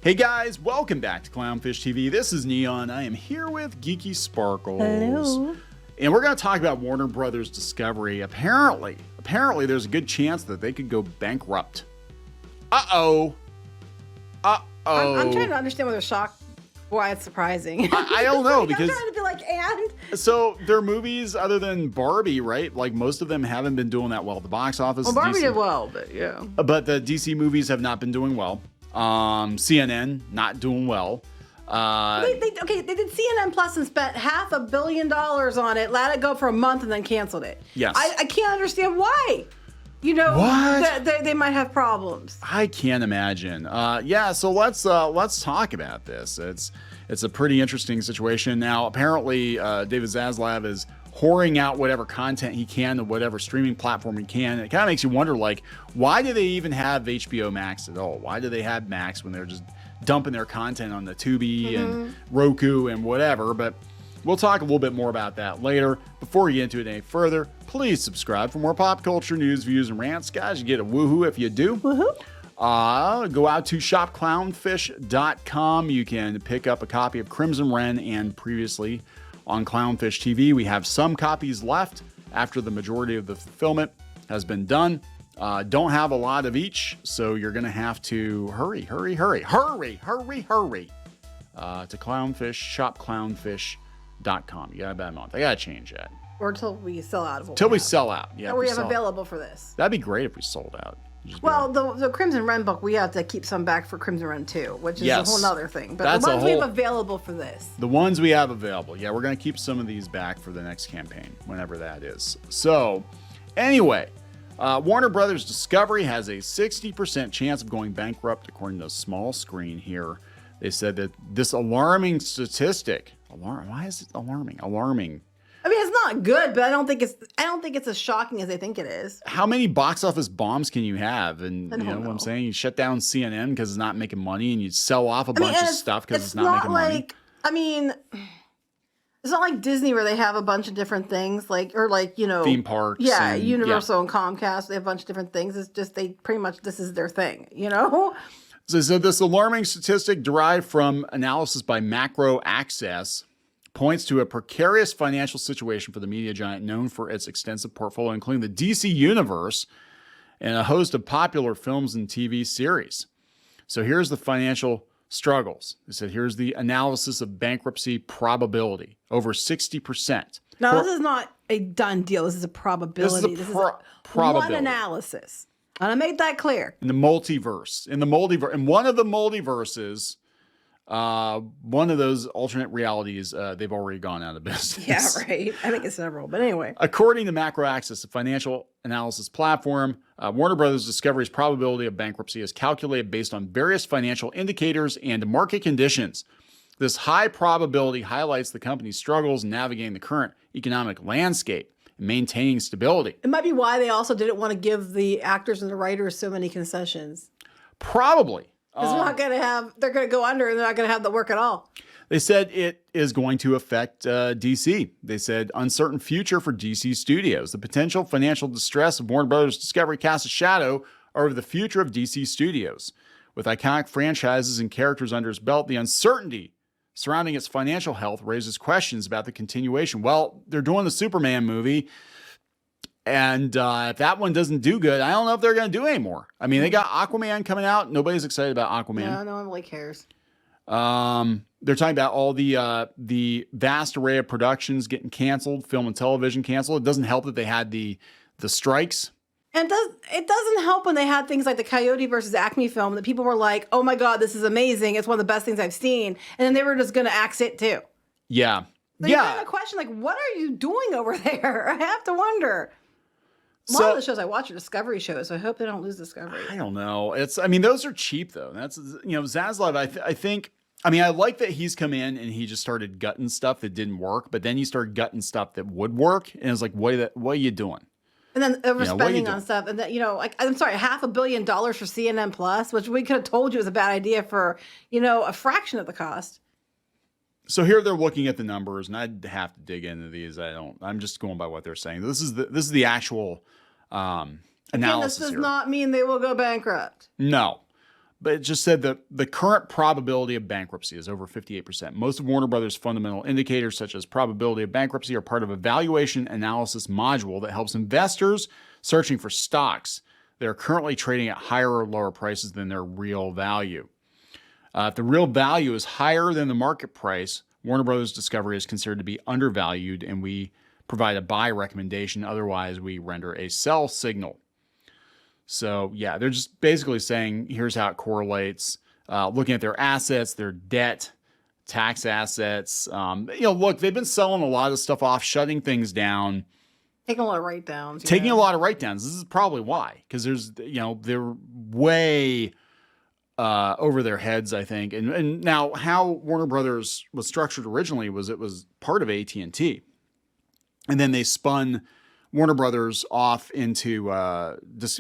Hey guys, welcome back to Clownfish TV. This is Kneon. I am here with Geeky Sparkles. Hello. And we're going to talk about Warner Brothers Discovery. Apparently there's a good chance that they could go bankrupt. Uh-oh. I'm trying to understand whether they're shocked, why it's surprising. I don't know because I'm trying to be like, and? So their movies, other than Barbie, right? Like most of them haven't been doing that well at the box office. Well, Barbie did well, but yeah. But the DC movies have not been doing well. CNN not doing well. They did CNN Plus and spent $500 million on it, let it go for a month, and then canceled it. Yes. I can't understand why. You know, what? They might have problems. I can't imagine. Yeah, so let's talk about this. It's a pretty interesting situation. Now, apparently, David Zaslav is whoring out whatever content he can to whatever streaming platform he can. It kind of makes you wonder, like, why do they even have HBO Max at all? Why do they have Max when they're just dumping their content on the Tubi and Roku and whatever? But we'll talk a little bit more about that later. Before we get into it any further, please subscribe for more pop culture news, views, and rants. Guys, you get a woohoo if you do. Woohoo. Go out to shopclownfish.com. You can pick up a copy of Crimson Wren, and previously on Clownfish TV, we have some copies left after the majority of the fulfillment has been done. Don't have a lot of each, so you're going to have to hurry to shopclownfish.com. You got a bad month. I got to change that. Or until we sell out of it. Till we sell out. Yeah. Or we have available for this. That'd be great if we sold out. Well, the Crimson Wren book, we have to keep some back for Crimson Wren 2, which is a whole other thing. But that's the ones we have available for this. The ones we have available. Yeah, we're going to keep some of these back for the next campaign, whenever that is. So, anyway, Warner Brothers Discovery has a 60% chance of going bankrupt, according to a small screen here. They said that this alarming statistic, why is it alarming? Alarming. I mean, it's not good, but I don't think it's as shocking as they think it is. How many box office bombs can you have? And you know what I'm saying? You shut down CNN because it's not making money, and you sell off a bunch of stuff because it's not making money. I mean, it's not like Disney where they have a bunch of different things, like theme parks. Yeah, Universal and Comcast. They have a bunch of different things. It's just they pretty much this is their thing, you know. So this alarming statistic derived from analysis by Macro Access points to a precarious financial situation for the media giant known for its extensive portfolio, including the DC Universe and a host of popular films and TV series. So here's the financial struggles. They said, here's the analysis of bankruptcy probability, over 60%. Now, this is not a done deal. This is a probability. This is probability. One analysis. And I made that clear. In the multiverse. In one of the multiverses, one of those alternate realities, they've already gone out of business. Yeah, right. I think it's several, but anyway. According to Macro Access, a financial analysis platform, Warner Brothers Discovery's probability of bankruptcy is calculated based on various financial indicators and market conditions. This high probability highlights the company's struggles in navigating the current economic landscape and maintaining stability. It might be why they also didn't want to give the actors and the writers so many concessions. Probably. Because they're going to go under and they're not going to have the work at all. They said it is going to affect DC. They said uncertain future for DC Studios. The potential financial distress of Warner Brothers Discovery casts a shadow over the future of DC Studios. With iconic franchises and characters under its belt, the uncertainty surrounding its financial health raises questions about the continuation. Well, they're doing the Superman movie. And if that one doesn't do good, I don't know if they're going to do any more. I mean, they got Aquaman coming out. Nobody's excited about Aquaman. No one really cares. They're talking about all the vast array of productions getting canceled, film and television canceled. It doesn't help that they had the strikes. And it doesn't help when they had things like the Coyote versus Acme film that people were like, oh my God, this is amazing. It's one of the best things I've seen. And then they were just going to axe it too. Yeah. So you kind of question, like, what are you doing over there? I have to wonder. A lot of the shows I watch are Discovery shows, so I hope they don't lose Discovery. I don't know. Those are cheap though. That's, Zaslav, I think, I like that he's come in and he just started gutting stuff that didn't work, but then he started gutting stuff that would work. And it's like, what are you doing? And then overspending on stuff. And then, I'm sorry, $500 million for CNN Plus, which we could have told you was a bad idea for, a fraction of the cost. So here they're looking at the numbers, and I'd have to dig into these. I'm just going by what they're saying. This is the actual analysis. Again, this does not mean they will go bankrupt. No, But it just said that the current probability of bankruptcy is over 58%. Most of Warner Brothers' fundamental indicators, such as probability of bankruptcy, are part of a valuation analysis module that helps investors searching for stocks that are currently trading at higher or lower prices than their real value. If the real value is higher than the market price, Warner Brothers Discovery is considered to be undervalued, and we provide a buy recommendation. Otherwise, we render a sell signal. So, yeah, they're just basically saying, here's how it correlates. Looking at their assets, their debt, tax assets. Look, they've been selling a lot of stuff off, shutting things down. Taking a lot of write-downs. Taking a lot of write-downs. This is probably why. Because they're way over their heads, I think. And now how Warner Brothers was structured originally was it was part of AT&T. And then they spun Warner Brothers off into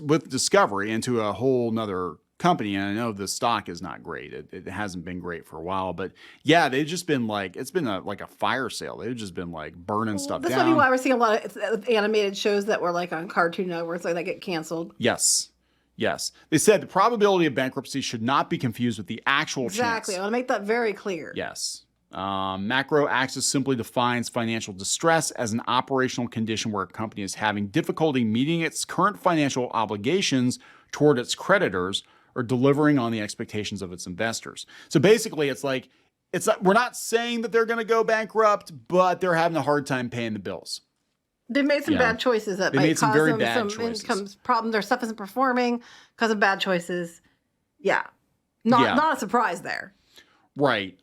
with Discovery into a whole nother company. And I know the stock is not great. It hasn't been great for a while, but yeah, they've just been like, it's been like a fire sale. They've just been like burning stuff down. That's why we're seeing a lot of animated shows that were like on Cartoon Network, so they get canceled. Yes. They said the probability of bankruptcy should not be confused with the actual chance. Exactly. I want to make that very clear. Yes. Macro Access simply defines financial distress as an operational condition where a company is having difficulty meeting its current financial obligations toward its creditors or delivering on the expectations of its investors. So basically, it's like we're not saying that they're going to go bankrupt, but they're having a hard time paying the bills. They made some bad choices that might cause them some income problems. Their stuff isn't performing because of bad choices. Yeah. Not a surprise there. Right.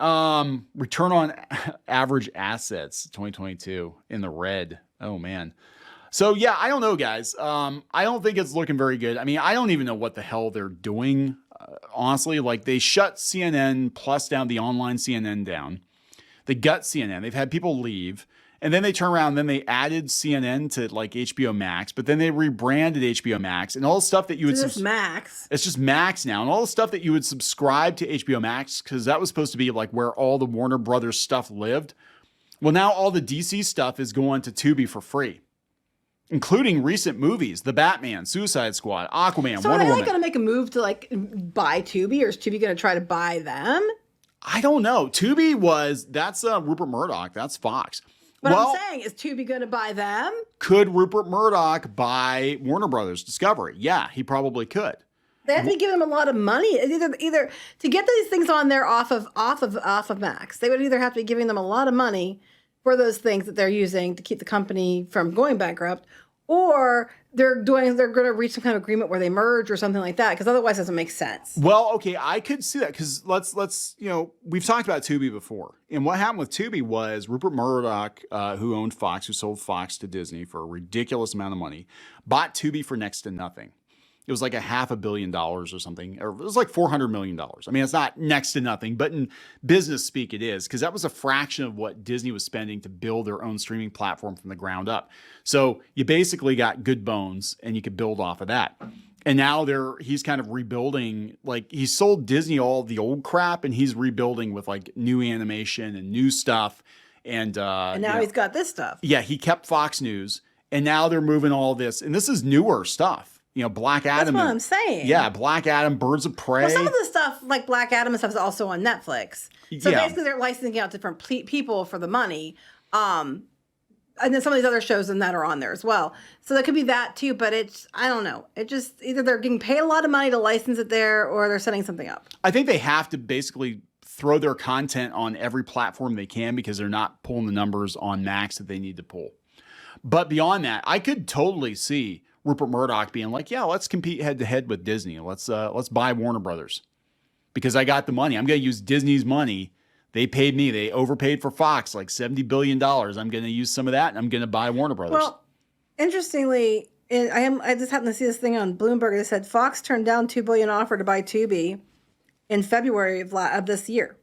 Return on average assets 2022 in the red. Oh man. So yeah, I don't know, guys. I don't think it's looking very good. I mean, I don't even know what the hell they're doing. Honestly, like they shut CNN Plus down, the online CNN down. They gut CNN. They've had people leave. And then they turn around and then they added CNN to like HBO Max, but then they rebranded HBO Max and all the stuff that you would... It's just Max. It's just Max now. And all the stuff that you would subscribe to HBO Max, because that was supposed to be like where all the Warner Brothers stuff lived. Well, now all the DC stuff is going to Tubi for free, including recent movies, The Batman, Suicide Squad, Aquaman, so Wonder Woman. Are they going to make a move to like buy Tubi, or is Tubi going to try to buy them? I don't know. That's Rupert Murdoch. That's Fox. But I'm saying, is Tubi going to buy them? Could Rupert Murdoch buy Warner Brothers Discovery? Yeah, he probably could. They have to give them a lot of money. Either to get these things on there off of Max, they would either have to be giving them a lot of money for those things that they're using to keep the company from going bankrupt, or they're going to reach some kind of agreement where they merge or something like that, because otherwise it doesn't make sense. Well, okay, I could see that, because let's we've talked about Tubi before, and what happened with Tubi was Rupert Murdoch, who owned Fox, who sold Fox to Disney for a ridiculous amount of money, bought Tubi for next to nothing. It was like $500 million or something, or it was like $400 million. I mean, it's not next to nothing, but in business speak, it is, because that was a fraction of what Disney was spending to build their own streaming platform from the ground up. So you basically got good bones, and you could build off of that. And now he's kind of rebuilding, like he sold Disney all the old crap, and he's rebuilding with like new animation and new stuff. And now he's got this stuff. Yeah, he kept Fox News, and now they're moving all this, and this is newer stuff. Black Adam. That's what I'm saying. Yeah, Black Adam, Birds of Prey. Well, some of the stuff, like Black Adam and stuff, is also on Netflix. So basically, they're licensing out different people for the money. And then some of these other shows and that are on there as well. So that could be that too, but I don't know. It just, either they're getting paid a lot of money to license it there, or they're setting something up. I think they have to basically throw their content on every platform they can, because they're not pulling the numbers on Max that they need to pull. But beyond that, I could totally see Rupert Murdoch being like, yeah, let's compete head to head with Disney. Let's buy Warner Brothers, because I got the money. I'm going to use Disney's money. They paid me. They overpaid for Fox like $70 billion. I'm going to use some of that, and I'm going to buy Warner Brothers. Well, interestingly, I just happened to see this thing on Bloomberg that said Fox turned down $2 billion offer to buy Tubi in February of this year.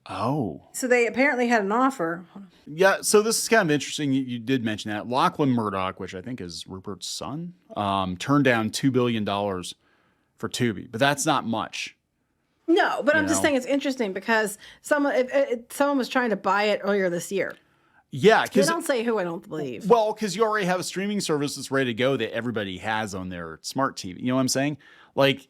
Oh. So they apparently had an offer. Yeah, so this is kind of interesting. You did mention that. Lachlan Murdoch, which I think is Rupert's son, turned down $2 billion for Tubi, but that's not much. No, but I'm just saying it's interesting, because someone was trying to buy it earlier this year. Yeah. They don't say who, I don't believe. Well, because you already have a streaming service that's ready to go that everybody has on their smart TV. You know what I'm saying? Like,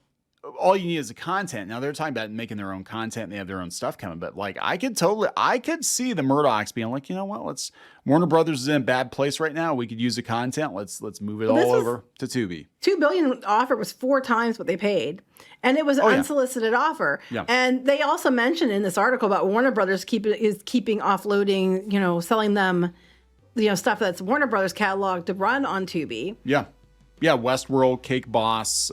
all you need is the content. Now they're talking about making their own content and they have their own stuff coming, but like I could see the Murdochs being like, you know what, Warner Brothers is in a bad place right now. We could use the content. Let's move it all over to Tubi. $2 billion offer was 4 times what they paid, and it was an unsolicited offer. Yeah. And they also mentioned in this article about Warner Brothers keeping offloading, selling them, stuff that's Warner Brothers catalog to run on Tubi. Yeah. Yeah, Westworld, Cake Boss.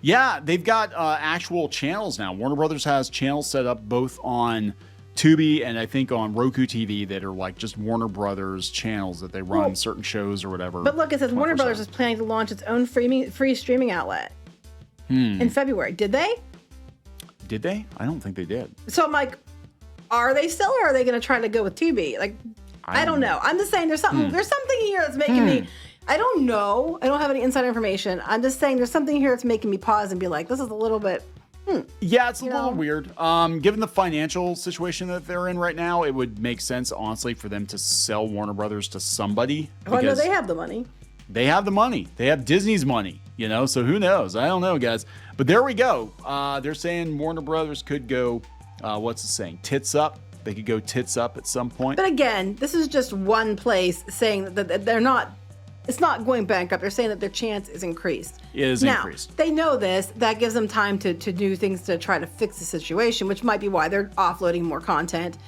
Yeah, they've got actual channels now. Warner Brothers has channels set up both on Tubi and I think on Roku TV that are like just Warner Brothers channels that they run certain shows or whatever. But look, it says Warner Brothers is planning to launch its own free streaming outlet in February. Did they? Did they? I don't think they did. So I'm like, are they still, or are they going to try to go with Tubi? Like, I don't know. I'm just saying there's something here that's making me. I don't know. I don't have any inside information. I'm just saying there's something here that's making me pause and be like, this is a little bit. Yeah, it's a little weird. Given the financial situation that they're in right now, it would make sense, honestly, for them to sell Warner Brothers to somebody. Well, no, they have the money. They have the money. They have Disney's money, so who knows? I don't know, guys. But there we go. They're saying Warner Brothers could go, what's it saying? Tits up. They could go tits up at some point. But again, this is just one place saying that they're not. It's not going bankrupt. They're saying that their chance is increased. It is increased. They know this. That gives them time to do things to try to fix the situation, which might be why they're offloading more content.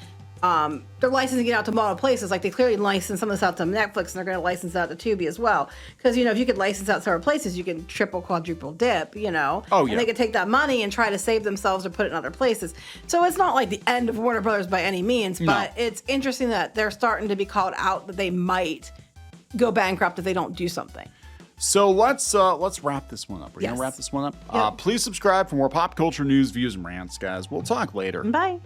They're licensing it out to multiple places. Like they clearly licensed some of this out to Netflix, and they're going to license it out to Tubi as well. Because, if you could license out several places, you can triple, quadruple dip, Oh, yeah. And they could take that money and try to save themselves or put it in other places. So it's not like the end of Warner Brothers by any means, but it's interesting that they're starting to be called out that they might go bankrupt if they don't do something. So let's wrap this one up. We're going to wrap this one up. Yep. Please subscribe for more pop culture news, views, and rants, guys. We'll talk later. Bye.